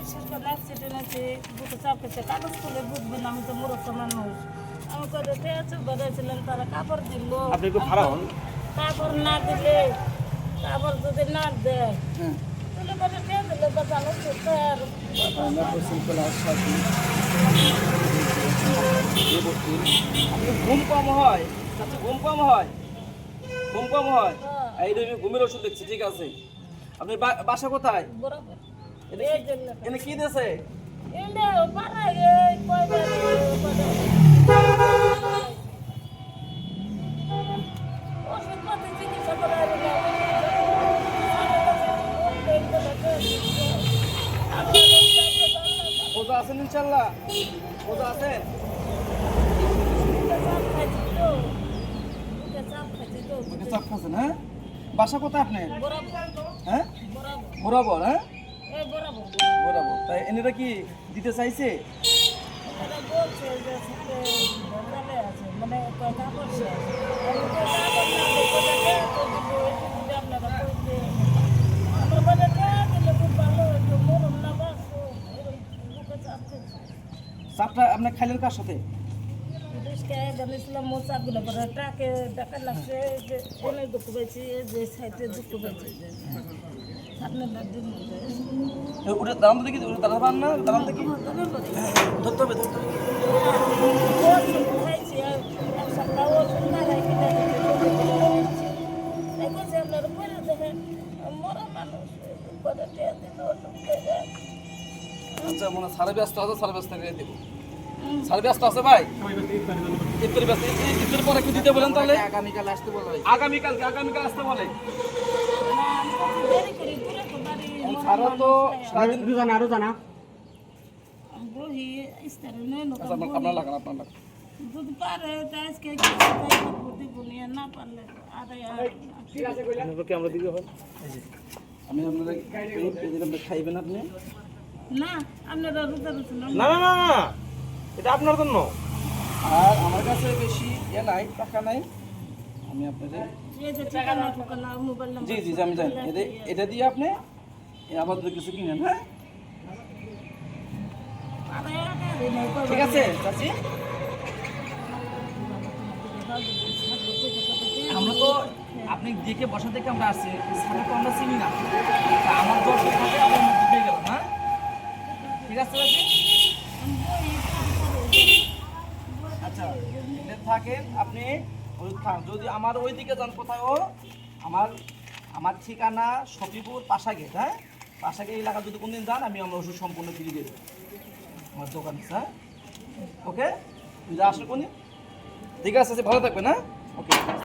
বিশেষ করে অ্যাক্সিডেন্ট আছে বুকে চাপ খেতে কাগজ করলে বুঝবে না আমি তো মূর্খ মানুষ আমি করে পেয়েছি বেড়েছিলাম তারা কাপড় দিল আপনি একটু খারাপ হন। কাপড় না দিলে কাপড় যদি না দেয় হ্যাঁ তাহলে করে দিয়ে দিলে বাঁচানো করতে আর আমরা পশ্চিমকলা আশপাশে আপনি ঘুম কম হয়, আচ্ছা ঘুম কম হয়, ঘুম কম হয়। এই যে আমি ঘুমের ওষুধ লিখছি, ঠিক আছে। আপনি বাসা কোথায়? বরাবর এনে এই কি- জন্য এনে কি দিয়েছে? এনে পাড়ায় এই কয়বার ওষুধপাতি চিকিৎসা করা রোজা আছেন ইনশাল্লাহ? রোজা আছেন? ওকে চাপ খাচ্ছেন, হ্যাঁ? বাসা কোথায় আপনার? হ্যাঁ বরাবর, হ্যাঁ বরাবর। তাই এনেরা কি দিতে চাইছে? চাপটা আপনার খাইলেন কার সাথে? ট্রাকে দেখা লাগছে যে অনেক দুঃখ পেয়েছি যে সাইডে দুঃখ পেয়েছি আপনার ওটা দাঁড়ান তো দেখি, ওটা দাঁড়াতে পারেন না? দাঁড়ান দেখি, ধরতে হবে, ধরতে হবে। খাইছি এক সপ্তাহ ওষুধ খাই কিনে দেখেছি আপনার পরে দেখেন মরা মানুষ করে দিয়ে দিল ওষুধ খেয়ে আচ্ছা মনে সাড়ে ব্যস্ত আছে, সাড়ে ব্যস্ত করে দেবো। সাড়ে ব্যস্ত আছে ভাই, ইফতারি ব্যস্ত। ইফতার পরে একটু দিতে বলেন তাহলে। আগামীকাল আসতে বলা হয়েছে। আগামীকাল আসতে বলে। দেরি করি দূরে তো বাড়ি সারা তো সারাদিন। আরো জানা বহি ইস্তারে নেই আচ্ছা আপনার লাগান, আপনার লাগান। যদি পারে তো আজকে দিব নিয়ে না পারলে আরে আমরা দিকে হন। আমি আপনারা আপনি খাইবেন আপনি? না আপনারা রোজা রয়েছেন না না না না, এটা আপনার জন্য। আর আমার কাছে বেশি নাই, টাকা নাই। আমি আপনাদের এই যে ঠিকানা ঠিকানা মোবাইল নাম্বার জি জি জি, আমি জানি। এটা দিয়ে আপনি আবার কিছু কিনেন, হ্যাঁ? ঠিক আছে চাচি। আমরা তো আপনি দেখে বসা থেকে আমরা আসছি, সাথে তো আমরা চিনি না। তা আমার দর্শক থাকে আপনার মধ্যে দিয়ে গেলাম, হ্যাঁ? ঠিক আছে চাচি। আচ্ছা এটা থাকেন আপনি ওই খান। যদি আমার ওই দিকে যান কোথাও, আমার ঠিকানা সফিপুর পাশা গেট, হ্যাঁ? পাশা গেট এলাকা যদি কোনদিন যান, আমরা ওষুধ সম্পূর্ণ ফ্রি দিয়ে দেবো আমার দোকান, হ্যাঁ? ওকে, যা আসলে কোনদিন। ঠিক আছে, ভালো থাকবেন, হ্যাঁ? ওকে।